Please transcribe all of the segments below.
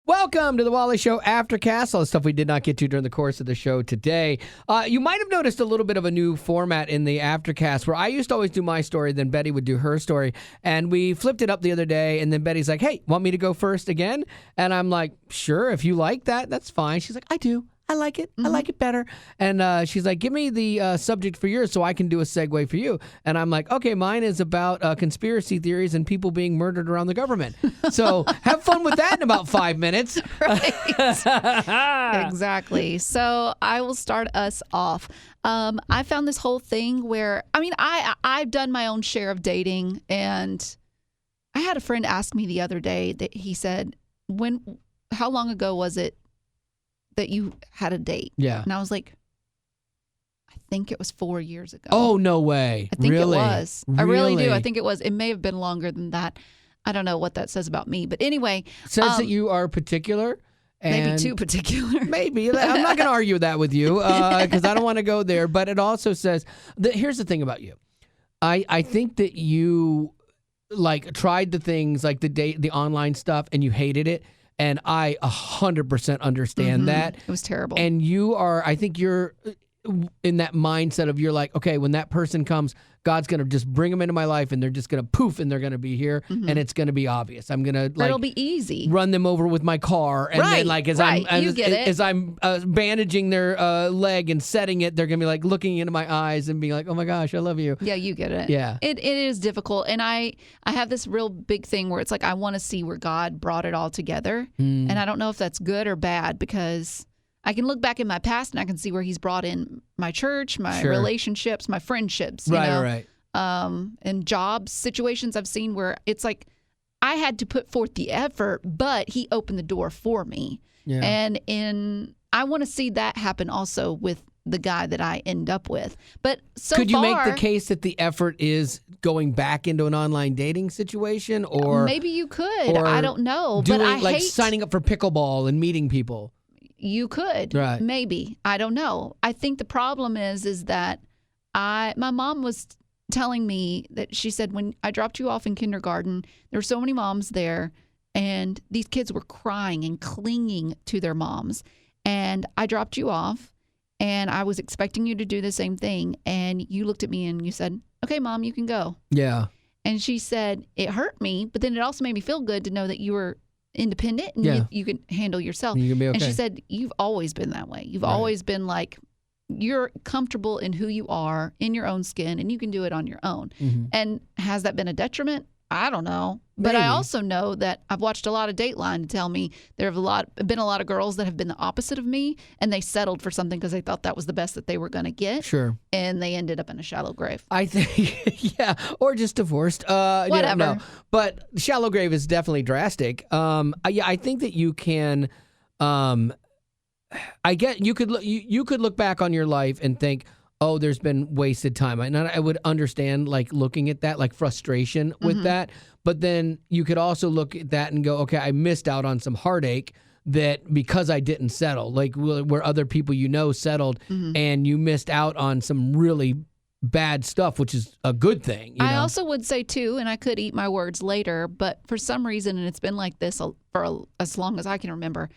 Welcome to the Wally Show Aftercast. All the stuff we did not get to during the course of the show today. You might have noticed a little bit of a new format in the Aftercast where I used to always do my story, then Betty would do her story. And we flipped it up the other day, and then Betty's like, hey, want me to go first again? And I'm like, sure, if you like that, that's fine. She's like, I do. I like it. I like it better. And she's like, give me the subject for yours so I can do a segue for you. And I'm like, okay, mine is about conspiracy theories and people being murdered around the government. So have fun with that in about 5 minutes. Right. Exactly. So I will start us off. I found this whole thing where, I've done my own share of dating. And I had a friend ask me the other day that he said, how long ago was it that you had a date? Yeah. And I was like, I think it was 4 years ago. Oh, no way. I think really? it was. I really do. I think it was. It may have been longer than that. I don't know what that says about me. But anyway. Says that you are particular. Maybe too particular. Maybe. I'm not going to argue that with you because I don't want to go there. But it also says that here's the thing about you. I think that you tried the things like the online stuff and you hated it. And I 100% understand that. It was terrible. And I think you're in that mindset of you're like, okay, when that person comes, God's going to just bring them into my life and they're just going to poof and they're going to be here and it's going to be obvious. I'm going to it'll be easy. Run them over with my car. And then as I'm bandaging their leg and setting it, they're going to be like looking into my eyes and being like, oh my gosh, I love you. Yeah, you get it. Yeah. It is difficult. And I have this real big thing where it's like I want to see where God brought it all together. And I don't know if that's good or bad because I can look back in my past and I can see where he's brought in my church, my relationships, my friendships, you know? Right. And job situations I've seen where it's like I had to put forth the effort, but he opened the door for me. Yeah. And I want to see that happen also with the guy that I end up with. But could you make the case that the effort is going back into an online dating situation, or maybe you could? I don't know. Doing, but I hate signing up for pickleball and meeting people. You could, maybe. I don't know. I think the problem is that my mom was telling me that she said when I dropped you off in kindergarten, there were so many moms there, and these kids were crying and clinging to their moms. And I dropped you off, and I was expecting you to do the same thing. And you looked at me and you said, okay, Mom, you can go. Yeah. And she said, it hurt me, but then it also made me feel good to know that you were independent and you can handle yourself. You can be okay. And she said, you've always been that way. You've always been like, you're comfortable in who you are, in your own skin, and you can do it on your own. And has that been a detriment? I don't know. But I also know that I've watched a lot of Dateline to tell me there have been a lot of girls that have been the opposite of me, and they settled for something because they thought that was the best that they were going to get. Sure. And they ended up in a shallow grave. I think, or just divorced. Whatever. No. But shallow grave is definitely drastic. I think that you can. You could look back on your life and think, oh, there's been wasted time. And I would understand looking at that, frustration with that. But then you could also look at that and go, okay, I missed out on some heartache that because I didn't settle, where other people settled, and you missed out on some really bad stuff, which is a good thing. I also would say too, and I could eat my words later, but for some reason, and it's been like this for as long as I can remember,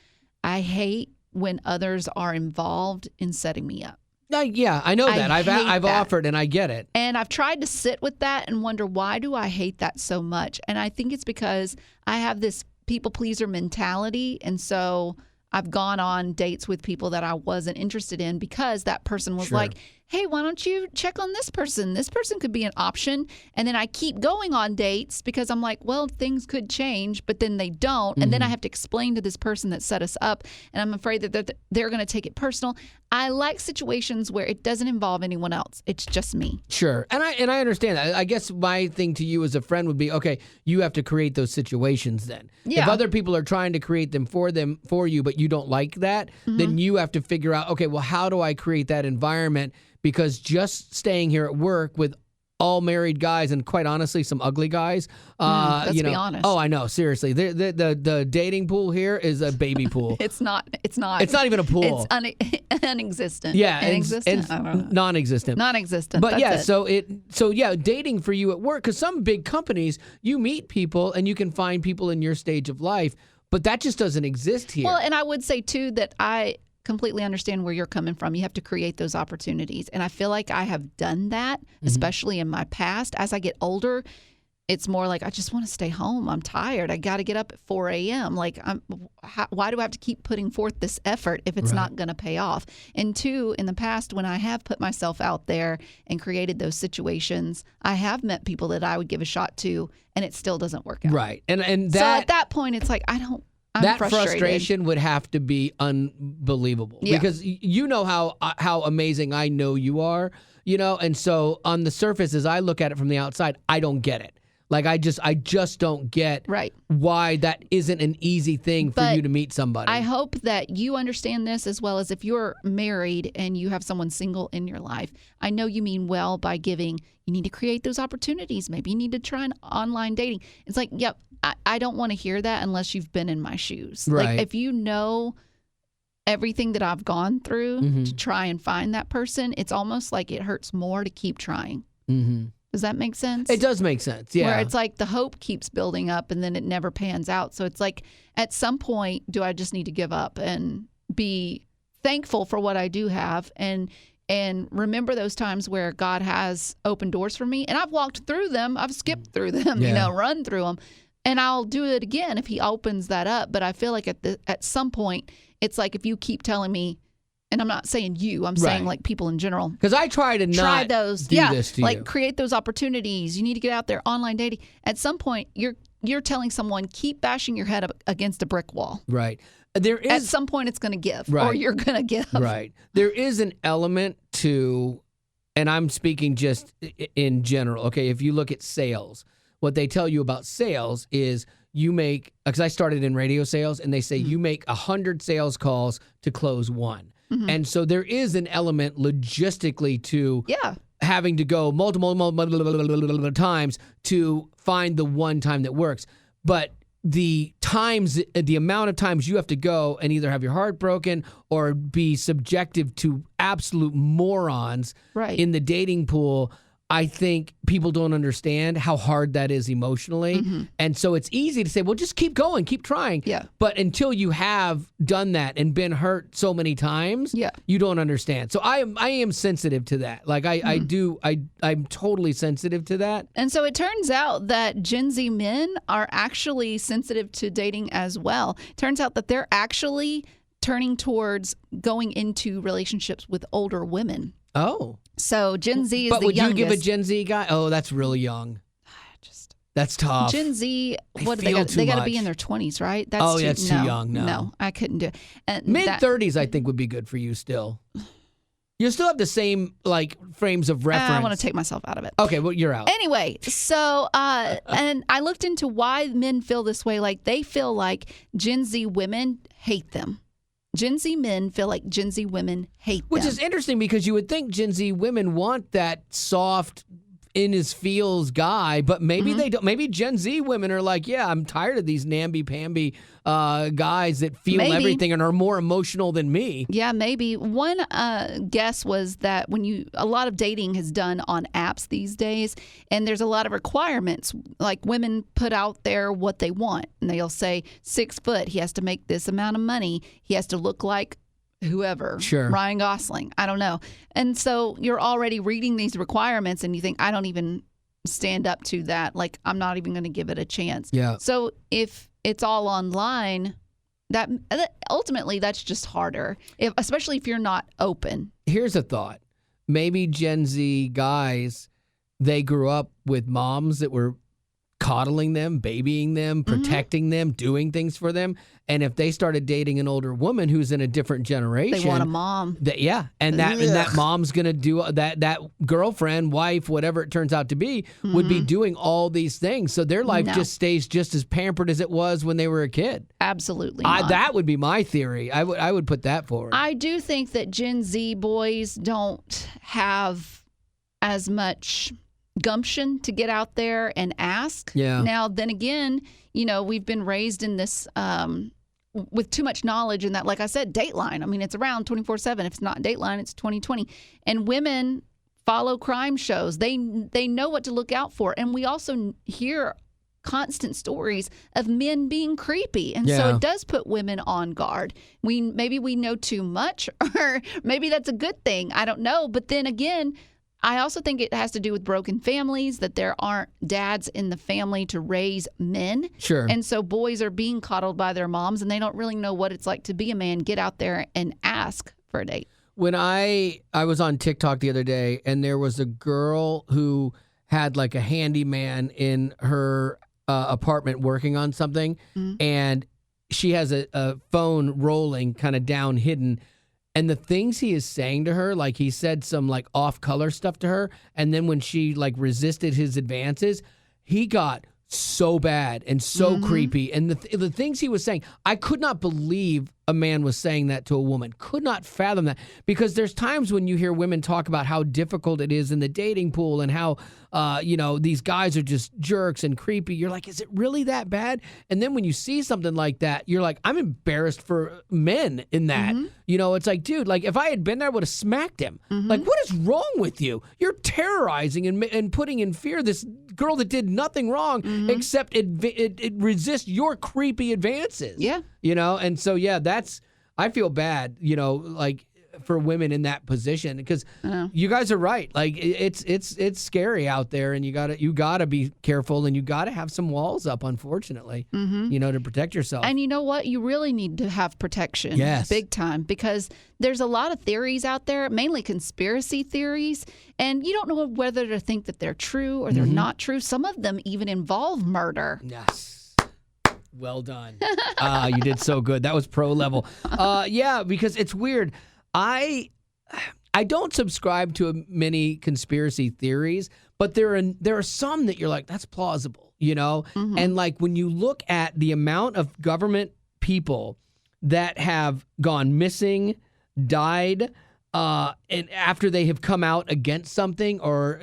I hate when others are involved in setting me up. Yeah, I know that. I've that. offered, and I get it. And I've tried to sit with that and wonder, why do I hate that so much? And I think it's because I have this people pleaser mentality, and so I've gone on dates with people that I wasn't interested in because that person was like, hey, why don't you check on this person? This person could be an option. And then I keep going on dates because I'm like, well, things could change, but then they don't. And then I have to explain to this person that set us up, and I'm afraid that they're going to take it personal. I like situations where it doesn't involve anyone else. It's just me. Sure. And I understand that. I guess my thing to you as a friend would be, okay, you have to create those situations then. Yeah. If other people are trying to create them for you, but you don't like that, then you have to figure out, okay, well, how do I create that environment? Because just staying here at work with all married guys and quite honestly some ugly guys. Let's be honest. Oh, I know. Seriously, the dating pool here is a baby pool. It's not. It's not even a pool. It's non-existent. Yeah, inexistent. I don't know. Non-existent. Non-existent. But that's it. Dating for you at work, because some big companies you meet people and you can find people in your stage of life. But that just doesn't exist here. Well, and I would say, too, that I completely understand where you're coming from. You have to create those opportunities. And I feel like I have done that, especially in my past. As I get older, it's more like, I just want to stay home. I'm tired. I got to get up at 4 a.m. Like, why do I have to keep putting forth this effort if it's not going to pay off? And 2, in the past, when I have put myself out there and created those situations, I have met people that I would give a shot to, and it still doesn't work out. Right. And that, so at that point, it's like, I'm that frustrated. frustration would have to be unbelievable because you know how amazing I know you are, and so on the surface, as I look at it from the outside, I don't get it. Like, I just don't get why that isn't an easy thing for you to meet somebody. I hope that you understand this, as well as if you're married and you have someone single in your life. I know you mean well by giving, you need to create those opportunities. Maybe you need to try an online dating. It's like, yep, I don't want to hear that unless you've been in my shoes. Right. Like, if you know everything that I've gone through to try and find that person, it's almost like it hurts more to keep trying. Mm-hmm. Does that make sense? It does make sense, yeah. Where it's like the hope keeps building up and then it never pans out. So it's like, at some point, do I just need to give up and be thankful for what I do have and remember those times where God has opened doors for me? And I've walked through them. I've skipped through them, run through them. And I'll do it again if he opens that up. But I feel like at some point, it's like if you keep telling me, and I'm not saying you, I'm saying like people in general. Because I try to not do this to you. Like create those opportunities. You need to get out there, online dating. At some point, you're telling someone, keep bashing your head up against a brick wall. Right. At some point, it's going to give, or you're going to give. Right. There is an element to, and I'm speaking just in general. Okay, if you look at sales, what they tell you about sales is you make, because I started in radio sales, and they say you make 100 sales calls to close one. And so there is an element logistically to having to go multiple times to find the one time that works. But the amount of times you have to go and either have your heart broken or be subjective to absolute morons in the dating pool, I think people don't understand how hard that is emotionally. And so it's easy to say, well, just keep going, keep trying. Yeah. But until you have done that and been hurt so many times, you don't understand. So I am sensitive to that. Like I'm totally sensitive to that. And so it turns out that Gen Z men are actually sensitive to dating as well. Turns out that they're actually turning towards going into relationships with older women. Oh. So Gen Z is the youngest. But would you give a Gen Z guy? Oh, that's really young. That's tough. Gen Z, what do they got? They got to be in their 20s, right? That's too young. No, I couldn't do it. Mid-30s, I think, would be good for you still. You still have the same frames of reference. I want to take myself out of it. Okay, well, you're out. Anyway, so and I looked into why men feel this way. Like, they feel like Gen Z women hate them. Gen Z men feel like Gen Z women hate them. Which is interesting because you would think Gen Z women want that soft, in his feels guy, but maybe they don't. Maybe Gen Z women are like, yeah, I'm tired of these namby-pamby guys that feel everything and are more emotional than me. Yeah, maybe. One guess was that a lot of dating is done on apps these days, and there's a lot of requirements. Like, women put out there what they want, and they'll say 6 foot, he has to make this amount of money, he has to look like whoever, Ryan Gosling, I don't know. And so you're already reading these requirements and you think, I don't even stand up to that. Like, I'm not even going to give it a chance. Yeah. So if it's all online, that ultimately that's just harder, especially if you're not open. Here's a thought. Maybe Gen Z guys, they grew up with moms that were coddling them, babying them, protecting them, doing things for them. And if they started dating an older woman who's in a different generation, they want a mom. And that mom's going to do that girlfriend, wife, whatever it turns out to be, would be doing all these things. So their life just stays just as pampered as it was when they were a kid. Absolutely not. That would be my theory. I would put that forward. I do think that Gen Z boys don't have as much gumption to get out there and ask. Yeah. Now, then again, we've been raised in this with too much knowledge in that, like I said, Dateline. I mean, it's around 24/7. If it's not Dateline, it's 20/20. And women follow crime shows. They know what to look out for. And we also hear constant stories of men being creepy. And so Yeah. it does put women on guard. Maybe we know too much, or maybe that's a good thing. I don't know. But then again, I also think it has to do with broken families, that there aren't dads in the family to raise men. Sure. And so boys are being coddled by their moms, and they don't really know what it's like to be a man. Get out there and ask for a date. When I was on TikTok the other day, and there was a girl who had like a handyman in her apartment working on something, and she has a phone rolling kind of down hidden. And the things he is saying to her, like he said some like off-color stuff to her, and then when she like resisted his advances, he got so bad and so creepy. And the things he was saying, I could not believe a man was saying that to a woman. Could not fathom that, because there's times when you hear women talk about how difficult it is in the dating pool and how these guys are just jerks and creepy. You're like, is it really that bad? And then when you see something like that, you're like, I'm embarrassed for men in that. It's like, dude, like if I had been there, I would have smacked him. Like, what is wrong with you? You're terrorizing and putting in fear this girl that did nothing wrong except it resists your creepy advances. Yeah. And so, I feel bad, like for women in that position, because you guys are right. Like it's scary out there, and you gotta be careful, and you gotta have some walls up, unfortunately, to protect yourself. And you know what? You really need to have protection. Yes. Big time, because there's a lot of theories out there, mainly conspiracy theories, and you don't know whether to think that they're true or they're not true. Some of them even involve murder. Yes. Well done. You did so good. That was pro level. Because it's weird. I don't subscribe to many conspiracy theories, but there are some that you're like, that's plausible, And like when you look at the amount of government people that have gone missing, died, and after they have come out against something, or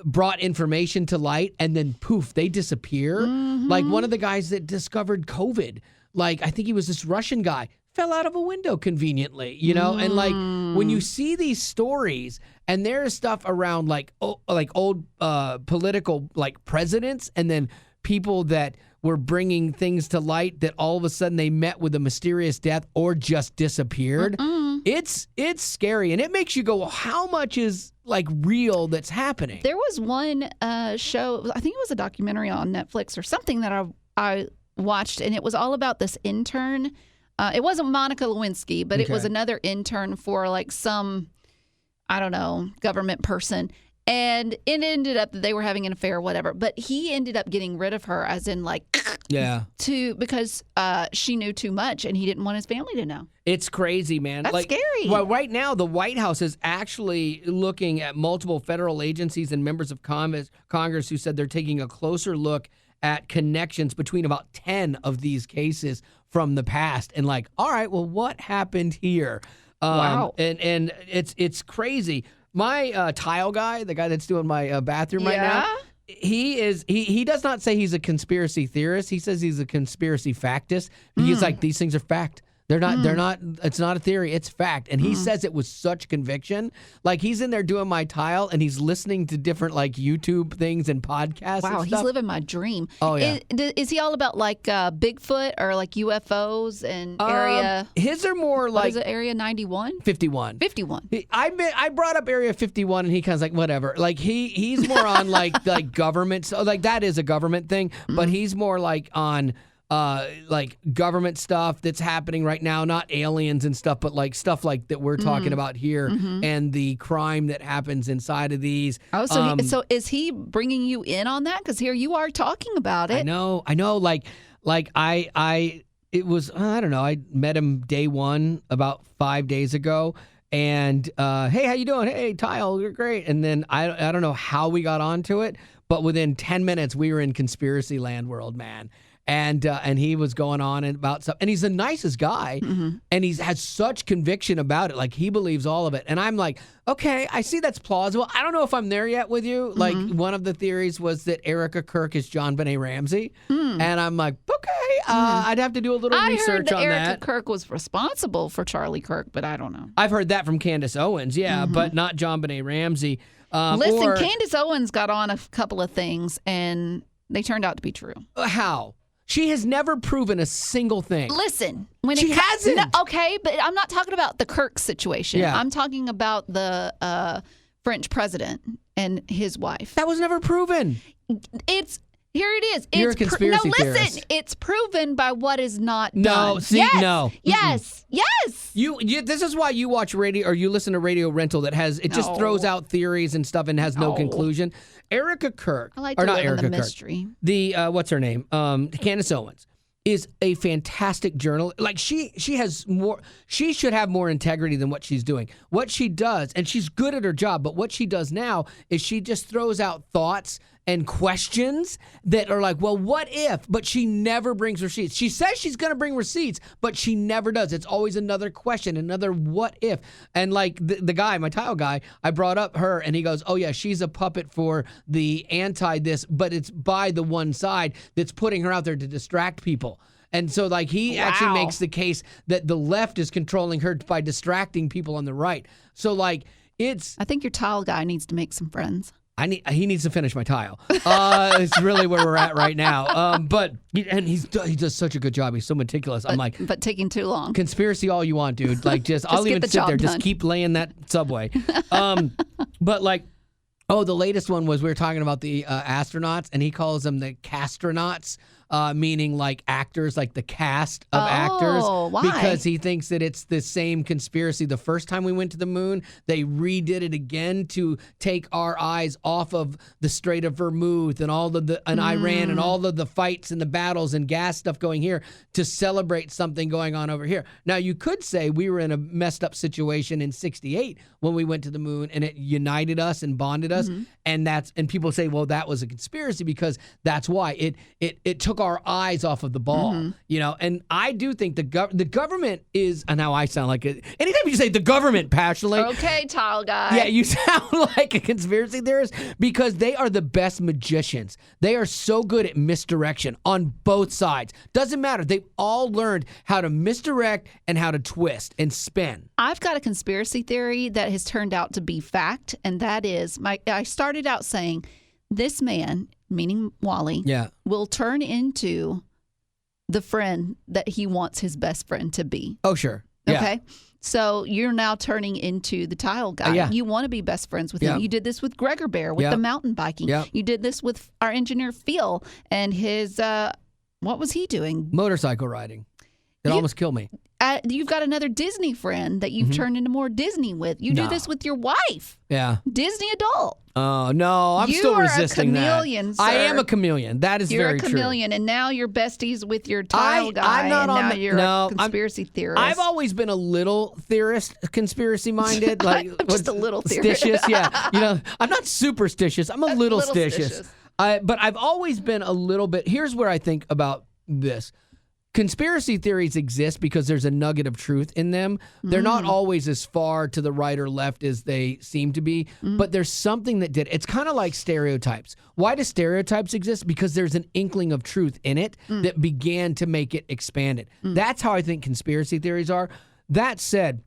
brought information to light, and then poof, they disappear. Like one of the guys that discovered COVID, like I think he was this Russian guy, fell out of a window conveniently, and like when you see these stories, and there's stuff around like old political like presidents, and then people that were bringing things to light that all of a sudden they met with a mysterious death or just disappeared. It's scary, and it makes you go, well, how much is like real that's happening? There was one show, I think it was a documentary on Netflix or something that I watched, and it was all about this intern. It wasn't Monica Lewinsky, but it was another intern for like some, I don't know, government person. And it ended up that they were having an affair or whatever. But he ended up getting rid of her, as in like, because she knew too much and he didn't want his family to know. It's crazy, man. That's scary. Well, right now, the White House is actually looking at multiple federal agencies and members of Congress who said they're taking a closer look at connections between about 10 of these cases from the past. And like, all right, well, what happened here? Wow. And it's crazy. My tile guy, the guy that's doing my bathroom right now, he does not say he's a conspiracy theorist. He says he's a conspiracy factist. He's like, these things are fact. They're not, it's not a theory, it's fact. And he says it with such conviction. Like he's in there doing my tile and he's listening to different like YouTube things and podcasts. Wow, and he's stuff. living my dream. Oh, yeah. Is he all about like Bigfoot or like UFOs and area? His are more What like is it, Area 91? 51. 51. I brought up Area 51 and he kind of like, whatever. Like he's more on like government. So like that is a government thing, but he's more like on like government stuff that's happening right now, not aliens and stuff, but like stuff like that we're talking about here and the crime that happens inside of these. Oh, so is he bringing you in on that? Because here you are talking about it. I know. Like it was, I don't know. I met him day one about 5 days ago. And, hey, how you doing? Hey, Tile, you're great. And then I don't know how we got onto it, but within 10 minutes, we were in conspiracy land world, man. and he was going on about stuff. And he's the nicest guy, and he's has such conviction about it. Like, he believes all of it. And I'm like, okay, I see that's plausible. I don't know if I'm there yet with you. Like, one of the theories was that Erica Kirk is John Benet Ramsey. And I'm like, okay, I'd have to do a little research on that. I heard that Erica Kirk was responsible for Charlie Kirk, but I don't know. I've heard that from Candace Owens, but not John Benet Ramsey. Listen, Candace Owens got on a couple of things, and they turned out to be true. How? She has never proven a single thing. Listen, she hasn't. No, okay, but I'm not talking about the Kirk situation. Yeah. I'm talking about the French president and his wife. That was never proven. Here it is. You're a conspiracy theorist. theorist. It's proven by what is not done. No, see, no. Yes, yes. You, this is why you watch radio or you listen to Radio Rental that has, it just throws out theories and stuff and has no conclusion. Erica Kirk, I like or to not live Erica in the Kirk, mystery. the, what's her name? Candace Owens is a fantastic journalist. Like, she has more, she should have more integrity than what she's doing. What she does, and she's good at her job, but what she does now is she just throws out thoughts and questions that are like, well, what if? But she never brings receipts. She says she's going to bring receipts, but she never does. It's always another question, another what if. And like the guy, my tile guy, I brought up her and he goes, oh yeah, she's a puppet for the anti this, but it's by the one side that's putting her out there to distract people. And so like he actually makes the case that the left is controlling her by distracting people on the right. So like it's... I think your tile guy needs to make some friends. He needs to finish my tile. It's really where we're at right now. But he does such a good job. He's so meticulous. I'm like, but taking too long. Conspiracy all you want, dude. Like, just I'll even sit there. Just keep laying that subway. But like, the latest one was we were talking about the astronauts, and he calls them the castronauts. Meaning like actors, like the cast of actors. Why? Because he thinks that it's the same conspiracy. The first time we went to the moon, they redid it again to take our eyes off of the Strait of Hormuz and all of and Iran and all of the fights and the battles and gas stuff going here to celebrate something going on over here. Now, you could say we were in a messed up situation in '68 when we went to the moon and it united us and bonded us. And people say, well, that was a conspiracy because that's why it took our eyes off of the ball, you know. And I do think the government is, and now I sound like it. Anytime you say the government passionately, okay, tile guy. Yeah, you sound like a conspiracy theorist because they are the best magicians. They are so good at misdirection on both sides. Doesn't matter. They've all learned how to misdirect and how to twist and spin. I've got a conspiracy theory that has turned out to be fact, and that is I started out saying this man, meaning Wally, will turn into the friend that he wants his best friend to be. Oh, sure. Yeah. Okay. So you're now turning into the tile guy. You want to be best friends with him. You did this with Gregor Bear with the mountain biking. You did this with our engineer Phil and his, what was he doing? Motorcycle riding. It almost killed me. You've got another Disney friend that you've turned into more Disney with. You do this with your wife. Yeah. Disney adult. Oh, no. I'm still resisting that. You are a chameleon, sir. I am a chameleon. That is very true. You're a chameleon, and now you're besties with your tile guy, I'm not and now you're a conspiracy theorist. I've always been a little theorist, conspiracy-minded. Like, just a little theorist. Stitious, yeah. You know, I'm not superstitious. I'm a little stitious. But I've always been a little bit... Here's where I think about this. Conspiracy theories exist because there's a nugget of truth in them. They're not always as far to the right or left as they seem to be, but there's something that did. It's kind of like stereotypes. Why do stereotypes exist? Because there's an inkling of truth in it that began to make it expanded. That's how I think conspiracy theories are. That said,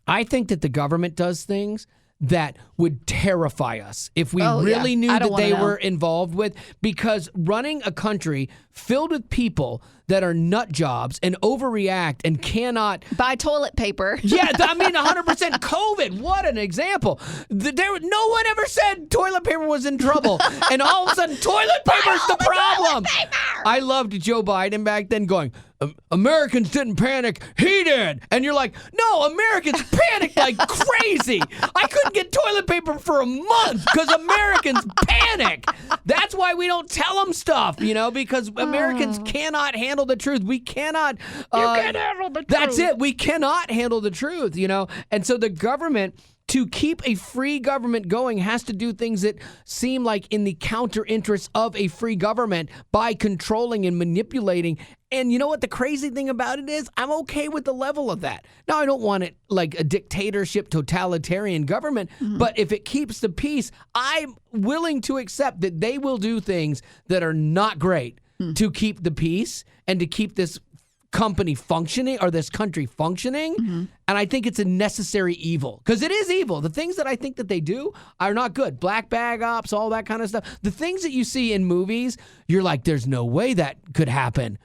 I think that the government does things that would terrify us if we really knew that they were involved with, because running a country filled with people that are nut jobs and overreact and cannot buy toilet paper. Yeah, I mean 100% COVID. What an example. No one ever said toilet paper was in trouble, and all of a sudden toilet paper's the problem. I loved Joe Biden back then going, Americans didn't panic, he did. And you're like, no, Americans panicked like crazy. I couldn't get toilet paper for a month because Americans panic. That's why we don't tell them stuff, you know, because Americans cannot handle the truth. We cannot. You can't handle the truth. That's it. We cannot handle the truth, you know. And so the government to keep a free government going has to do things that seem like in the counter interests of a free government by controlling and manipulating. And you know what the crazy thing about it is? I'm okay with the level of that. Now, I don't want it like a dictatorship, totalitarian government, but if it keeps the peace, I'm willing to accept that they will do things that are not great to keep the peace and to keep this company functioning or this country functioning. And I think it's a necessary evil because it is evil. The things that I think that they do are not good. Black bag ops, all that kind of stuff. The things that you see in movies, you're like, there's no way that could happen.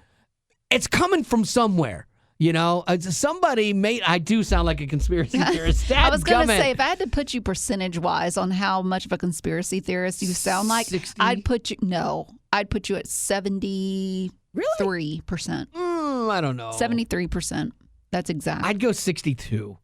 It's coming from somewhere. You know, somebody made. I do sound like a conspiracy theorist. I was going to say, if I had to put you percentage-wise on how much of a conspiracy theorist you sound like, 60? I'd put you at 73%. Really? I don't know. 73%. That's exact. I'd go 62.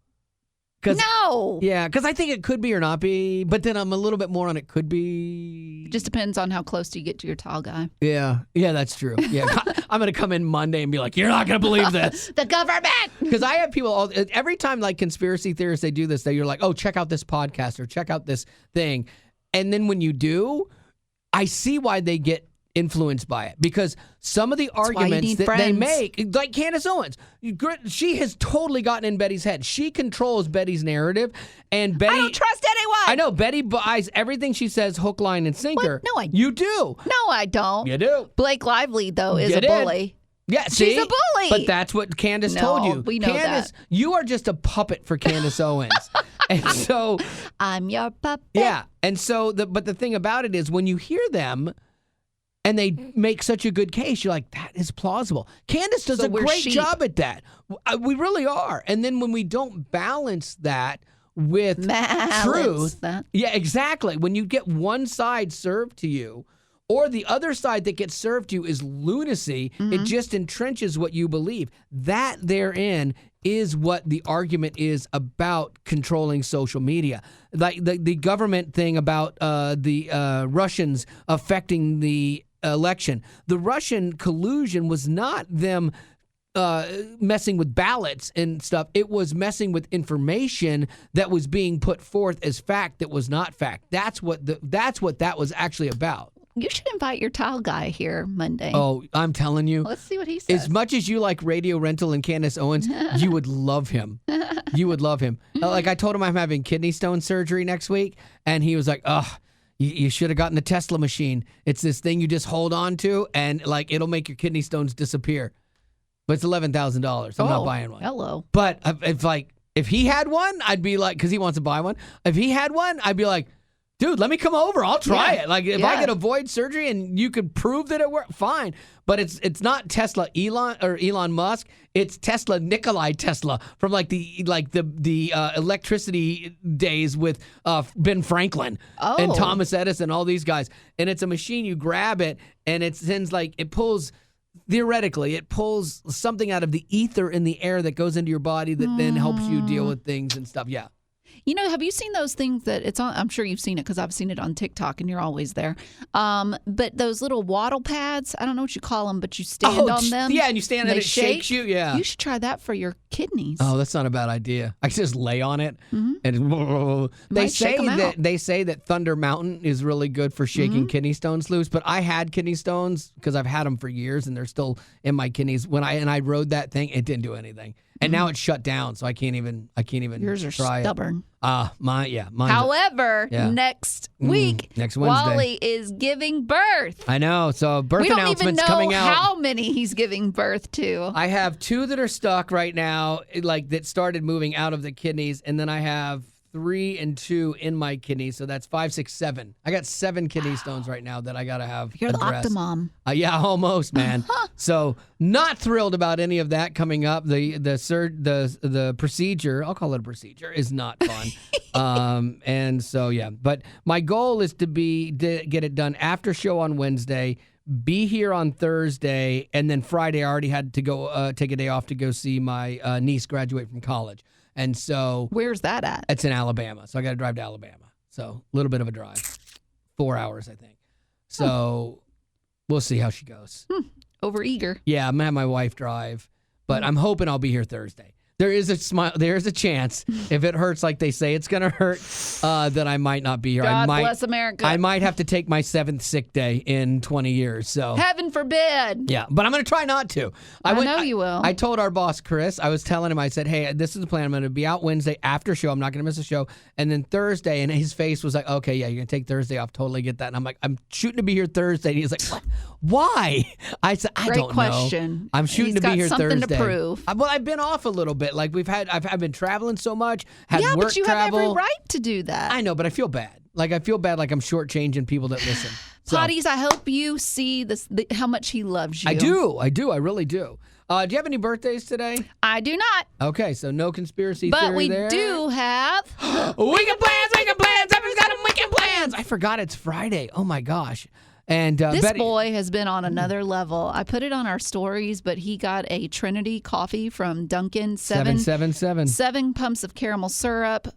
No. Yeah, because I think it could be or not be, but then I'm a little bit more on it could be. It just depends on how close you get to your tall guy. Yeah, that's true. Yeah, I'm going to come in Monday and be like, you're not going to believe this. The government! Because I have people, every time like conspiracy theorists, they do this, you're like, oh, check out this podcast or check out this thing. And then when you do, I see why they get influenced by it because some of the arguments that they make, like Candace Owens, she has totally gotten in Betty's head. She controls Betty's narrative, and Betty. I don't trust anyone. I know Betty buys everything she says, hook, line, and sinker. What? No, you do. No, I don't. You do. Blake Lively though is a bully. Yeah, see? She's a bully. But that's what Candace told you. We know Candace, that. you are just a puppet for Candace Owens. And so I'm your puppet. Yeah. And so but the thing about it is when you hear them and they make such a good case, you're like, that is plausible. Candace does a great job at that. We really are. And then when we don't balance that with truth. Yeah, exactly. When you get one side served to you, or the other side that gets served to you is lunacy, it just entrenches what you believe. That therein is what the argument is about controlling social media. Like the government thing about the Russians affecting the election. The Russian collusion was not them messing with ballots and stuff. It was messing with information that was being put forth as fact that was not fact. That's what that was actually about. You should invite your tile guy here Monday. Oh, I'm telling you. Let's see what he says. As much as you like Radio Rental and Candace Owens, you would love him. You would love him. Like I told him I'm having kidney stone surgery next week, and he was like, "Oh, you should have gotten the Tesla machine. It's this thing you just hold on to, and like it'll make your kidney stones disappear." But it's $11,000. I'm not buying one. Hello. But if he had one, I'd be like, because he wants to buy one. If he had one, I'd be like, dude, let me come over. I'll try it. Like if I could avoid surgery and you could prove that it worked, fine. But it's not Tesla Elon Musk. It's Tesla Nikolai Tesla from the electricity days with Ben Franklin and Thomas Edison, all these guys. And it's a machine. You grab it and it sends it pulls. Theoretically, it pulls something out of the ether in the air that goes into your body that then helps you deal with things and stuff. Yeah. You know, have you seen those things that it's on? I'm sure you've seen it because I've seen it on TikTok and you're always there. But those little waddle pads, I don't know what you call them, but you stand on them. Yeah, and you stand and it shakes you. Yeah. You should try that for your kidneys. Oh, that's not a bad idea. I just lay on it and they say that Thunder Mountain is really good for shaking kidney stones loose. But I had kidney stones because I've had them for years and they're still in my kidneys. When I rode that thing, it didn't do anything. And now it's shut down, so I can't even Yours are try stubborn. Mine. However, next week, next Wednesday, Wally is giving birth. I know. So birth announcements coming out. We don't even know how many he's giving birth to. I have 2 that are stuck right now, that started moving out of the kidneys, and then I have 3 and 2 in my kidneys, so that's 5, 6, 7. I got 7 kidney stones right now that I gotta have. You're addressed. the Octomom. Yeah, almost, man. So not thrilled about any of that coming up. The procedure, I'll call it a procedure, is not fun. And so yeah, but my goal is to get it done after show on Wednesday. Be here on Thursday, and then Friday I already had to go take a day off to go see my niece graduate from college. And so... Where's that at? It's in Alabama. So I got to drive to Alabama. So a little bit of a drive. 4 hours, I think. So we'll see how she goes. Overeager. Yeah, I'm going to have my wife drive. But I'm hoping I'll be here Thursday. There is a smile. There is a chance if it hurts like they say it's going to hurt, that I might not be here. God I might, bless America. I might have to take my 7th sick day in 20 years. So Heaven forbid. yeah, but I'm going to try not to. I know you will. I told our boss, Chris, I was telling him, I said, hey, this is the plan. I'm going to be out Wednesday after show. I'm not going to miss a show. And then Thursday, and his face was like, okay, yeah, you're going to take Thursday off. Totally get that. And I'm like, I'm shooting to be here Thursday. And he's like, what? Why? I said, I Great don't question. know. I'm shooting He's to be here got something Thursday. to prove. Well, I've been off a little bit. Like I've been traveling so much, had Yeah, work but you travel. have every right to do that. I know, but I feel bad. Like I feel bad like I'm shortchanging people that listen. So, Potties, I hope you see how much he loves you. I do. I really do. Do you have any birthdays today? I do not. Okay, so no conspiracy But theory we there. do have. Weekend plans, weekend plans. Everyone's got weekend plans. I forgot it's Friday. Oh my gosh. And This Betty, boy has been on another level. I put it on our stories, but he got a Trinity coffee from Dunkin'. 777. 7 pumps of caramel syrup,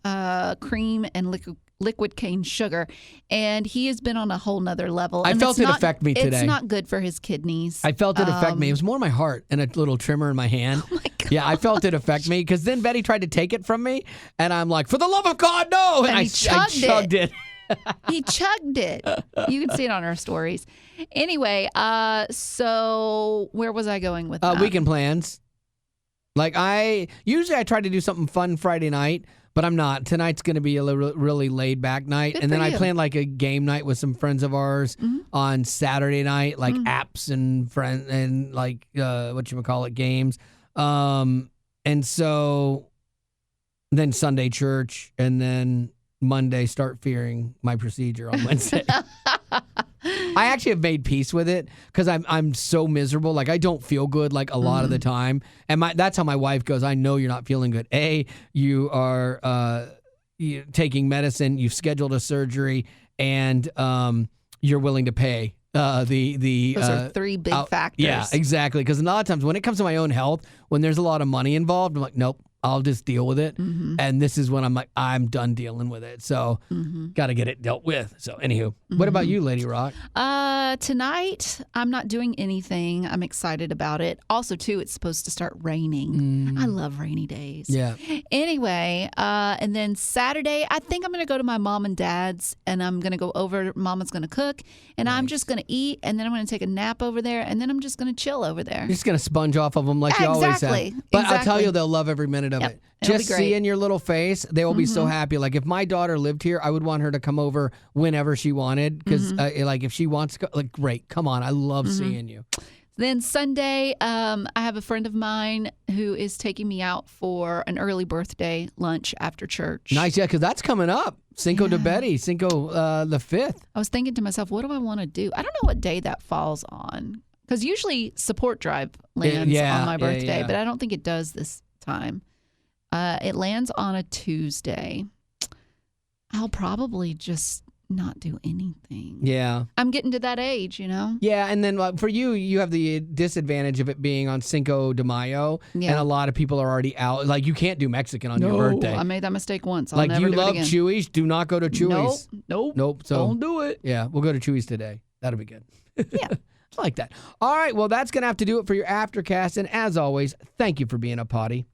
cream, and liquid cane sugar. And he has been on a whole nother level. I And felt it's it not- affect me today. It's not good for his kidneys. I felt it affect me. It was more my heart and a little trimmer in my hand. Oh my God. Yeah, I felt it affect me because then Betty tried to take it from me, and I'm like, for the love of God, no! And I he chugged it. He chugged it. You can see it on our stories. Anyway, so where was I going with that? Weekend plans. Like usually I try to do something fun Friday night, but I'm not. Tonight's going to be a really laid back night. Good And then for I you. plan like a game night with some friends of ours on Saturday night, like apps and friend and like games. And so then Sunday church, and then Monday start fearing my procedure on Wednesday. I actually have made peace with it because I'm so miserable. Like I don't feel good like a lot of the time, and that's how my wife goes. I know you're not feeling good. You are taking medicine. You've scheduled a surgery, and you're willing to pay the. Those are 3 big factors. Yeah, exactly. Because a lot of times when it comes to my own health, when there's a lot of money involved, I'm like, nope. I'll just deal with it. And this is when I'm like, I'm done dealing with it. So got to get it dealt with. So anywho, what about you, Lady Rock? Tonight, I'm not doing anything. I'm excited about it. Also, too, it's supposed to start raining. I love rainy days. Yeah. Anyway, and then Saturday, I think I'm going to go to my mom and dad's, and I'm going to go over. Mama's going to cook, and I'm just going to eat, and then I'm going to take a nap over there, and then I'm just going to chill over there. You're just going to sponge off of them like Yeah, you always exactly. have. But I'll tell Exactly. you, they'll love every minute of Yep. it. It'll Just be great. seeing your little face, they will be so happy. Like if my daughter lived here, I would want her to come over whenever she wanted. Because like if she wants to go, like great, come on. I love seeing you. Then Sunday, I have a friend of mine who is taking me out for an early birthday lunch after church. Nice, yeah, because that's coming up. Cinco de Betty, Cinco the 5th. I was thinking to myself, what do I want to do? I don't know what day that falls on. Because usually support drive lands on my birthday, but I don't think it does this time. It lands on a Tuesday. I'll probably just not do anything. Yeah. I'm getting to that age, you know? Yeah, and then for you, you have the disadvantage of it being on Cinco de Mayo, and a lot of people are already out. Like, you can't do Mexican on your birthday. I made that mistake once. I'll Like, never you do love it again. Chewy's? Do not go to Chewy's. Nope. So, Don't do it. yeah, we'll go to Chewy's today. That'll be good. Yeah. I like that. All right, well, that's going to have to do it for your Aftercast. And as always, thank you for being a potty.